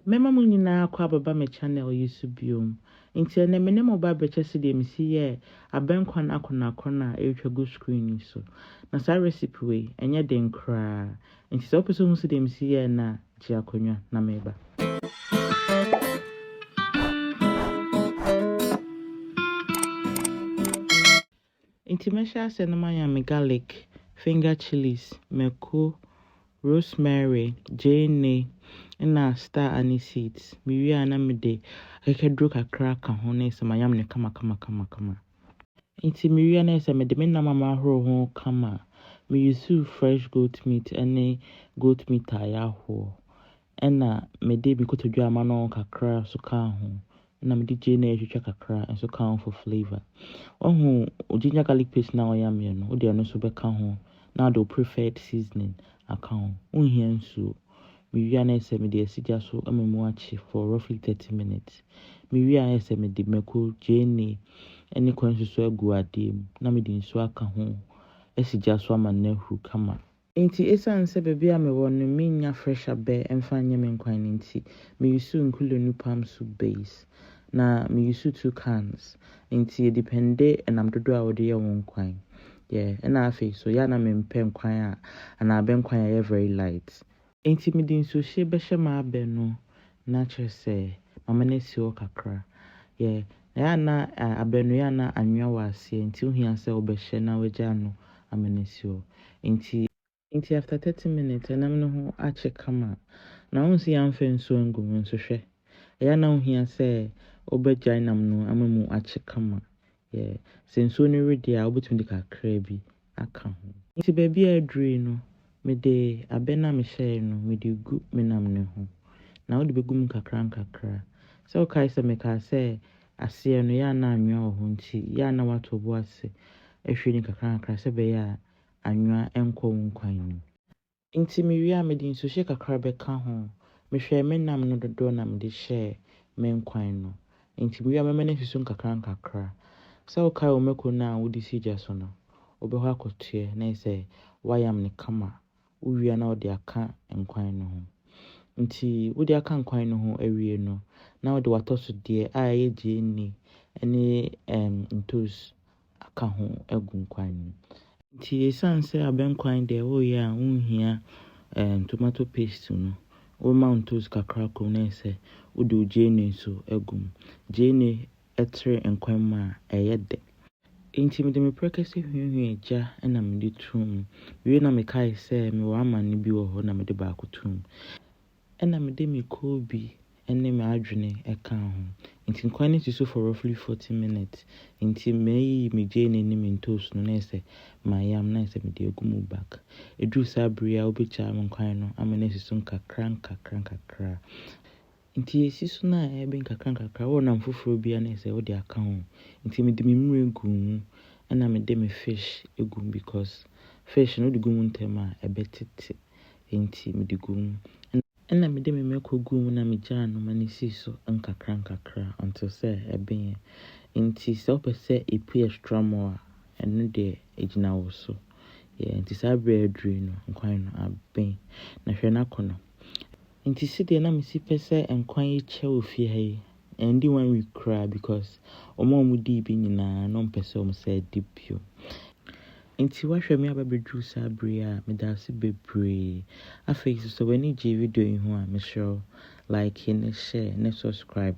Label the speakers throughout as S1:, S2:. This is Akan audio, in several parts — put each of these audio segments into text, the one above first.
S1: Mema mo nyinaa kwa baba me channel Yesu biom. Nti ene me ne mo ba beche se de msi ye Abenkwan akona etwa go screen so. Na sa recipe we enye den kra. Nti so pese hu se de msi ye na ji akonwa na meba. Nti mesha se no manya me garlic, finger chillies, meko, Rosemary, jane, na star aniseed. Miria na me de hekedro kakra ka ho na se mayam ne kama. Nti miria na se me de me na mama horo ho kama. Me use fresh goat meat ene goat meat ayaho. Ena me de bi kotodwa amano kakra so ka ho. Na me de jane ehwetwa kakra enso ka ho for flavor. Ohu ginger garlic paste na oyam ye no, o de no so be ka ho. Na do preferred seasoning account. Unhia nsuo. Miria na ese me de asija so amemu achi for roughly 30 minutes. Miria na ese me de meko jene ene kwansu so agu adem na me de nsuo aka ho. Asija so amana huru kama. Nti esan baby a me won no menya fresh abe emfa nye me nkwan nti me use Ghanaian Palm Soup base na me use 2 cans. Nti depende enam dodo a wode ye won nkwan. Yeah, and I feel so yana me pen kwaya and Abenkwan very light. Ain't me din so she beshe ma no nature say mama ne si o kakra. Yeah, yana abenu yana anwa wase nti hu hia say obeshe na waja no amenesio. Nti after 30 minutes enam no ho ache kama. Na unsi yamfe nso ngum nso hwe. Yana hu hia say obeja nam no amemu ache kama. Yeah, since when you ready, I'll be to the crabby. I can't. It's a baby a dream. No, me de abena me share no, me de good menam ne ho. Now the begum kakra. So Kaisa make her say, I see no ya na anwa hunti, ya na watu boase, a shooting kakra se be ya anwa enko nkwan. Inti me wia me din so shake kakra be ka ho. Me hwe menam no dodo na me de share men kwan no. Inti me wia me mene susun kakra. So kai omeko na wodi sija so no obeho akotie na ise wayam ne kama uwia na odi aka enkwan no ho nti wodi aka enkwan no ho awie no na odi watoso de a yeje ni ene ntos aka ho egu nkwan nti esanse Abenkwan de wo ya unhia tomato paste no o mountos kakra ko na ise wodi ojene so egum jene etre enkwan ma eyede inti me de me prekese hwehwe eja na me de tum we na me kai se me wa Amane bi wo ho na me de ba ko tum na me de me kobi ene me adwene eka ho inti nkwan ni so for roughly 40 minutes inti me jene ni me toast no na se mayam na se me de egumu back edu sabria obecha me nkwan no amene sisun kakra inti esisu na ebe kakra wo na mfoforo bia na ese wo de aka ho inti me de me mure gum na me de me fish egum because fish no de gum ntema ebetete inti me de gum na me de me meko gum na me jano manisi so nkakra until say ebe inti so pese epu extra more eno de ejina wo so yeah inti sabre adri no nkwan no aben na hwe na kono inti sidi na misi pese enkwan ye che ofie ha and the 1 week cry because omo di bi nyina no mpese omo say dipio inti wahwe me ababedru sabria me da se bebre afei so when you video yi ho a me show like and share and subscribe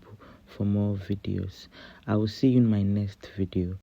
S1: for more videos. I will see you in my next video.